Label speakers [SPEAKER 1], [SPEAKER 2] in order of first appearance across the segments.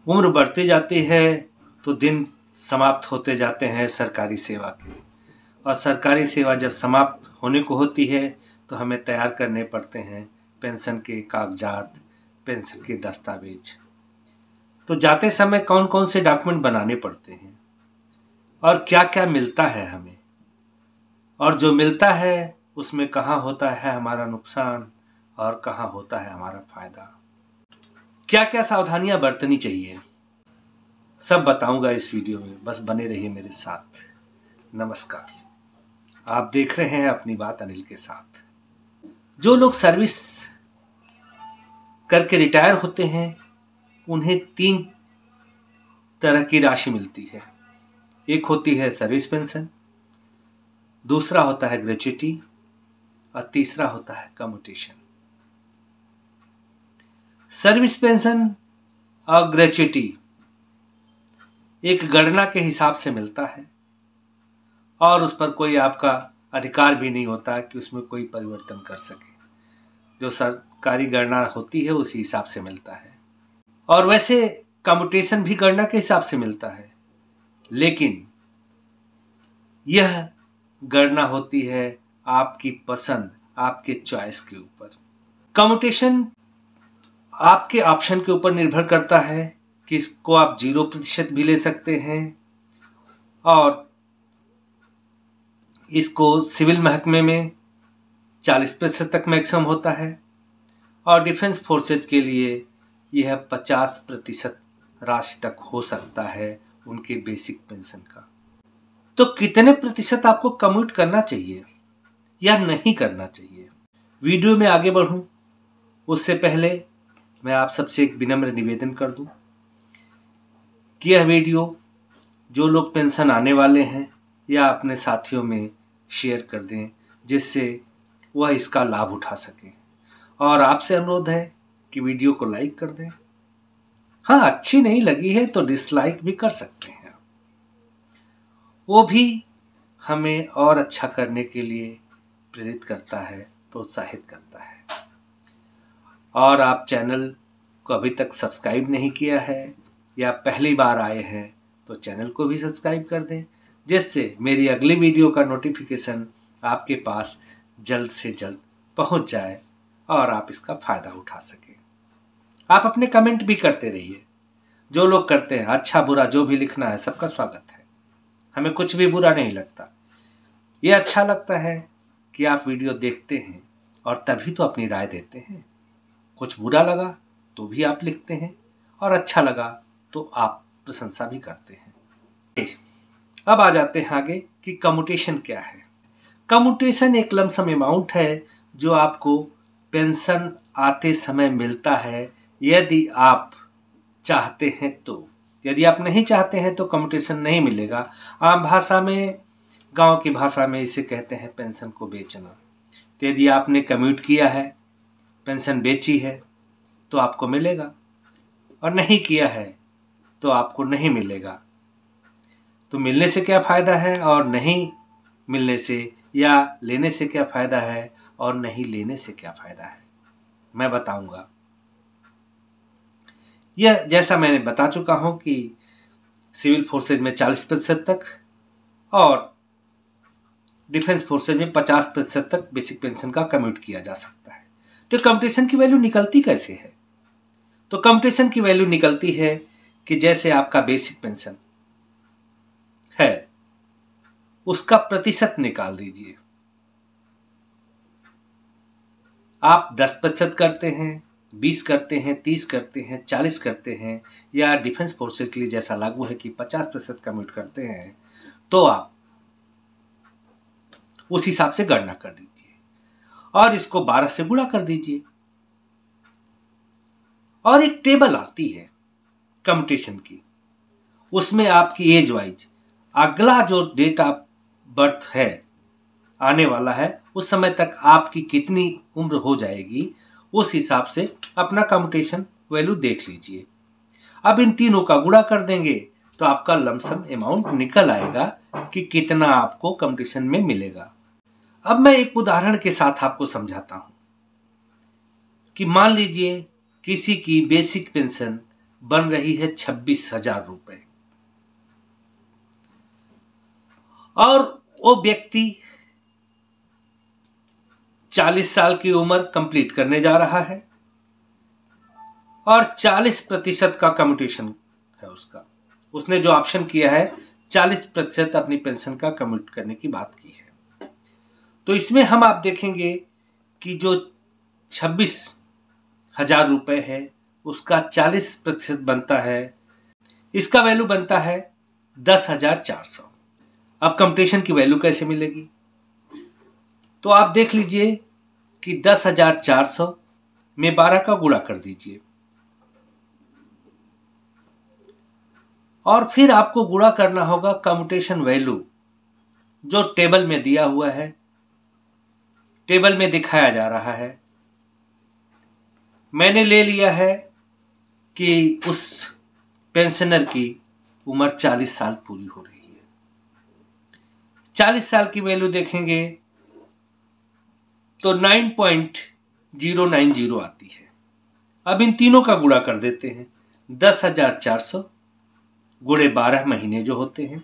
[SPEAKER 1] उम्र बढ़ती जाती है तो दिन समाप्त होते जाते हैं सरकारी सेवा के, और सरकारी सेवा जब समाप्त होने को होती है तो हमें तैयार करने पड़ते हैं पेंशन के कागजात, पेंशन के दस्तावेज। तो जाते समय कौन कौन से डॉक्यूमेंट बनाने पड़ते हैं और क्या क्या मिलता है हमें, और जो मिलता है उसमें कहाँ होता है हमारा नुकसान और कहाँ होता है हमारा फायदा, क्या क्या सावधानियां बरतनी चाहिए, सब बताऊंगा इस वीडियो में। बस बने रहिए मेरे साथ। नमस्कार, आप देख रहे हैं अपनी बात अनिल के साथ। जो लोग सर्विस करके रिटायर होते हैं उन्हें 3 तरह की राशि मिलती है। एक होती है सर्विस पेंशन, दूसरा होता है ग्रेच्युटी और तीसरा होता है कम्यूटेशन। सर्विस पेंशन और ग्रेच्युटी एक गणना के हिसाब से मिलता है और उस पर कोई आपका अधिकार भी नहीं होता कि उसमें कोई परिवर्तन कर सके। जो सरकारी गणना होती है उसी हिसाब से मिलता है। और वैसे कम्यूटेशन भी गणना के हिसाब से मिलता है, लेकिन यह गणना होती है आपकी पसंद, आपके चॉइस के ऊपर। कम्यूटेशन आपके ऑप्शन के ऊपर निर्भर करता है कि इसको आप 0% भी ले सकते हैं, और इसको सिविल महकमे में 40% तक मैक्सिमम होता है, और डिफेंस फोर्सेज के लिए यह 50% राशि तक हो सकता है उनके बेसिक पेंशन का। तो कितने प्रतिशत आपको कम्यूट करना चाहिए या नहीं करना चाहिए? वीडियो में आगे बढ़ूं उससे पहले मैं आप सबसे एक विनम्र निवेदन कर दूं कि यह वीडियो जो लोग पेंशन आने वाले हैं या अपने साथियों में शेयर कर दें, जिससे वह इसका लाभ उठा सकें। और आपसे अनुरोध है कि वीडियो को लाइक कर दें। हाँ, अच्छी नहीं लगी है तो डिसलाइक भी कर सकते हैं, वो भी हमें और अच्छा करने के लिए प्रेरित करता है, प्रोत्साहित करता है। और आप चैनल को अभी तक सब्सक्राइब नहीं किया है या पहली बार आए हैं तो चैनल को भी सब्सक्राइब कर दें, जिससे मेरी अगली वीडियो का नोटिफिकेशन आपके पास जल्द से जल्द पहुंच जाए और आप इसका फायदा उठा सकें। आप अपने कमेंट भी करते रहिए, जो लोग करते हैं, अच्छा बुरा जो भी लिखना है सबका स्वागत है, हमें कुछ भी बुरा नहीं लगता। ये अच्छा लगता है कि आप वीडियो देखते हैं और तभी तो अपनी राय देते हैं। कुछ बुरा लगा तो भी आप लिखते हैं और अच्छा लगा तो आप प्रशंसा भी करते हैं। अब आ जाते हैं आगे कि कम्यूटेशन क्या है। कम्यूटेशन एक लमसम अमाउंट है जो आपको पेंशन आते समय मिलता है, यदि आप चाहते हैं तो। यदि आप नहीं चाहते हैं तो कम्यूटेशन नहीं मिलेगा। आम भाषा में, गांव की भाषा में इसे कहते हैं पेंशन को बेचना। तो यदि आपने कम्यूट किया है, पेंशन बेची है, तो आपको मिलेगा, और नहीं किया है तो आपको नहीं मिलेगा। तो मिलने से क्या फ़ायदा है और नहीं मिलने से या लेने से क्या फ़ायदा है और नहीं लेने से क्या फ़ायदा है, मैं बताऊंगा। यह जैसा मैंने बता चुका हूं कि सिविल फोर्सेज में 40% तक और डिफेंस फोर्सेज में 50% तक बेसिक पेंशन का कम्यूट किया जा सकता है। तो कम्यूटेशन की वैल्यू निकलती कैसे है? तो कम्यूटेशन की वैल्यू निकलती है कि जैसे आपका बेसिक पेंशन है उसका प्रतिशत निकाल दीजिए। आप 10% करते हैं, 20 करते हैं, 30 करते हैं, 40 करते हैं, या डिफेंस फोर्सेज के लिए जैसा लागू है कि 50% कम्यूट करते हैं, तो आप उस हिसाब से गणना कर दीजिए और इसको 12 से गुणा कर दीजिए। और एक टेबल आती है कम्यूटेशन की, उसमें आपकी एज वाइज अगला जो डेट ऑफ बर्थ है आने वाला है उस समय तक आपकी कितनी उम्र हो जाएगी, उस हिसाब से अपना कम्यूटेशन वैल्यू देख लीजिए। अब इन तीनों का गुणा कर देंगे तो आपका लमसम अमाउंट निकल आएगा कि कितना आपको कम्यूटेशन में मिलेगा। अब मैं एक उदाहरण के साथ आपको समझाता हूं कि मान लीजिए किसी की बेसिक पेंशन बन रही है 26,000 रुपये। और वो व्यक्ति 40 साल की उम्र कंप्लीट करने जा रहा है और 40% का कम्यूटेशन है उसका। उसने जो ऑप्शन किया है 40% अपनी पेंशन का कम्यूट करने की बात की है। तो इसमें हम आप देखेंगे कि जो 26,000 रुपये है उसका 40% बनता है, इसका वैल्यू बनता है 10,400। अब कम्यूटेशन की वैल्यू कैसे मिलेगी? तो आप देख लीजिए कि 10,400 में 12 का गुणा कर दीजिए और फिर आपको गुणा करना होगा कम्यूटेशन वैल्यू जो टेबल में दिया हुआ है, टेबल में दिखाया जा रहा है। मैंने ले लिया है कि उस पेंशनर की उम्र 40 साल पूरी हो रही है। 40 साल की वैल्यू देखेंगे तो 9.090 आती है। अब इन तीनों का गुणा कर देते हैं, 10,400 गुणे 12 महीने जो होते हैं,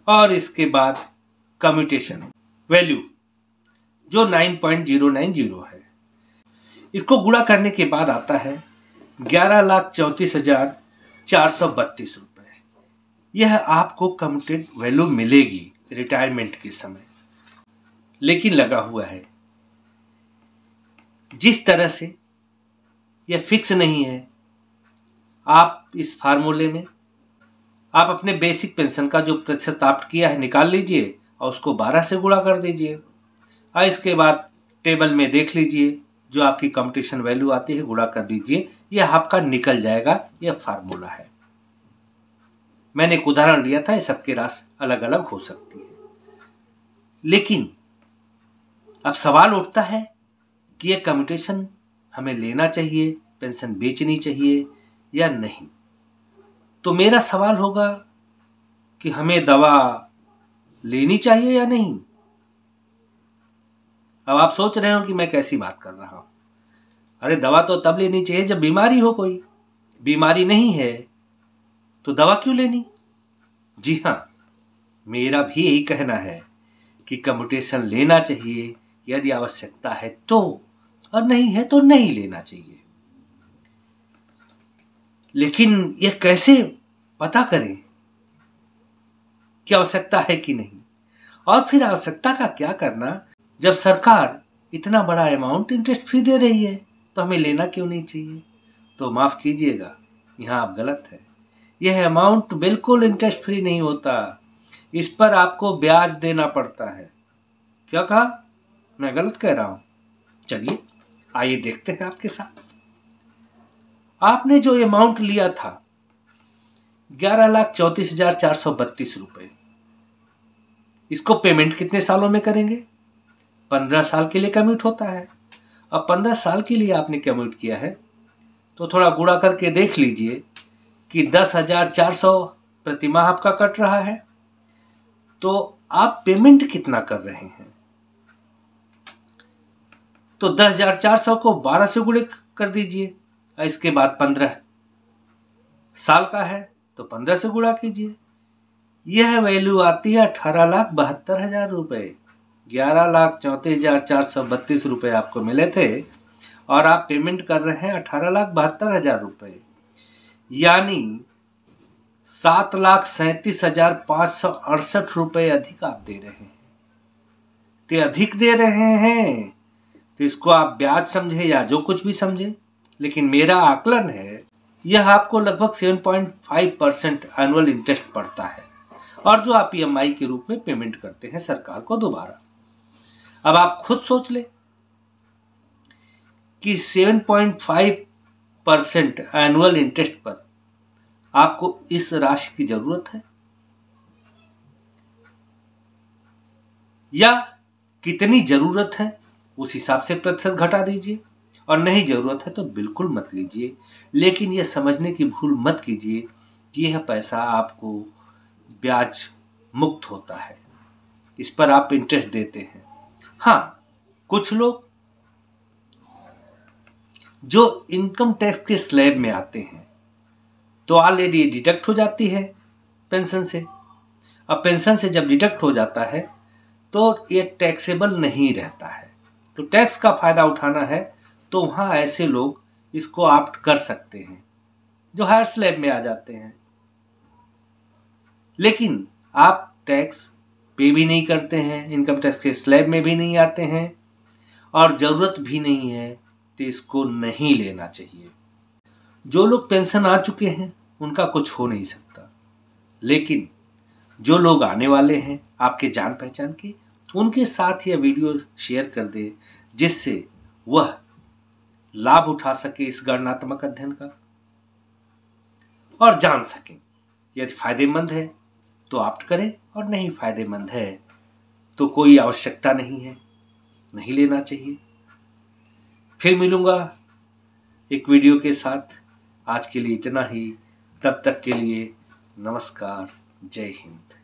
[SPEAKER 1] और इसके बाद कम्यूटेशन वैल्यू जो 9.090 है, इसको गुणा करने के बाद आता है 11,34,432 रुपये। यह आपको कम्यूटेड वैल्यू मिलेगी रिटायरमेंट के समय। लेकिन लगा हुआ है, जिस तरह से यह फिक्स नहीं है, आप इस फार्मूले में आप अपने बेसिक पेंशन का जो प्रतिशत आप किया है निकाल लीजिए और उसको 12 से गुणा कर दीजिए और इसके बाद टेबल में देख लीजिए जो आपकी कम्यूटेशन वैल्यू आती है गुणा कर दीजिए, यह आपका निकल जाएगा। यह फार्मूला है। मैंने एक उदाहरण लिया था, ये सबके राशि अलग अलग हो सकती है। लेकिन अब सवाल उठता है कि यह कम्यूटेशन हमें लेना चाहिए, पेंशन बेचनी चाहिए या नहीं। तो मेरा सवाल होगा कि हमें दवा लेनी चाहिए या नहीं। अब आप सोच रहे हो कि मैं कैसी बात कर रहा हूं। अरे दवा तो तब लेनी चाहिए जब बीमारी हो, कोई बीमारी नहीं है तो दवा क्यों लेनी। जी हाँ, मेरा भी यही कहना है कि कम्यूटेशन लेना चाहिए यदि आवश्यकता है तो, और नहीं है तो नहीं लेना चाहिए। लेकिन यह कैसे पता करें कि आवश्यकता है कि नहीं, और फिर आवश्यकता का क्या करना जब सरकार इतना बड़ा अमाउंट इंटरेस्ट फ्री दे रही है, तो हमें लेना क्यों नहीं चाहिए। तो माफ कीजिएगा, यहाँ आप गलत है। यह अमाउंट बिल्कुल इंटरेस्ट फ्री नहीं होता, इस पर आपको ब्याज देना पड़ता है। क्या कहा, मैं गलत कह रहा हूं? चलिए आइए देखते हैं आपके साथ। आपने जो अमाउंट लिया था 11,34,432 रुपए, इसको पेमेंट कितने सालों में करेंगे? 15 साल के लिए कम्यूट होता है। अब 15 साल के लिए आपने कम्यूट किया है तो थोड़ा गुणा करके देख लीजिए कि 10,400 प्रति माह आपका कट रहा है, तो आप पेमेंट कितना कर रहे हैं। तो 10,400 को 12 से गुणे कर दीजिए, इसके बाद 15 साल का है तो 15 से गुणा कीजिए। यह वैल्यू आती है 18,72,000 रुपये। 11,34,432 रुपये आपको मिले थे और आप पेमेंट कर रहे हैं 18,72,000 रुपये, यानी 7,37,568 रुपये अधिक आप दे रहे हैं। तो अधिक दे रहे हैं तो इसको आप ब्याज समझे या जो कुछ भी समझे, लेकिन मेरा आकलन है यह आपको लगभग 7.5% एनुअल इंटरेस्ट पड़ता है, और जो आप EMI के रूप में पेमेंट करते हैं सरकार को दोबारा। अब आप खुद सोच ले कि 7.5% एनुअल इंटरेस्ट पर आपको इस राशि की जरूरत है या कितनी जरूरत है, उस हिसाब से प्रतिशत घटा दीजिए, और नहीं जरूरत है तो बिल्कुल मत लीजिए। लेकिन यह समझने की भूल मत कीजिए कि यह पैसा आपको ब्याज मुक्त होता है, इस पर आप इंटरेस्ट देते हैं। हाँ, कुछ लोग जो इनकम टैक्स के स्लैब में आते हैं तो ऑलरेडी डिडक्ट हो जाती है पेंशन से। अब पेंशन से जब डिडक्ट हो जाता है तो ये टैक्सेबल नहीं रहता है। तो टैक्स का फायदा उठाना है तो वहाँ ऐसे लोग इसको ऑप्ट कर सकते हैं जो हायर स्लैब में आ जाते हैं। लेकिन आप टैक्स पे भी नहीं करते हैं, इनकम टैक्स के स्लैब में भी नहीं आते हैं और ज़रूरत भी नहीं है, तो इसको नहीं लेना चाहिए। जो लोग पेंशन आ चुके हैं उनका कुछ हो नहीं सकता, लेकिन जो लोग आने वाले हैं आपके जान पहचान के, उनके साथ यह वीडियो शेयर कर दे जिससे वह लाभ उठा सके इस गणनात्मक अध्ययन का और जान सकें। यदि फायदेमंद है तो ऑप्ट करें और नहीं फायदेमंद है तो कोई आवश्यकता नहीं है, नहीं लेना चाहिए। फिर मिलूंगा एक वीडियो के साथ। आज के लिए इतना ही। तब तक के लिए नमस्कार, जय हिंद।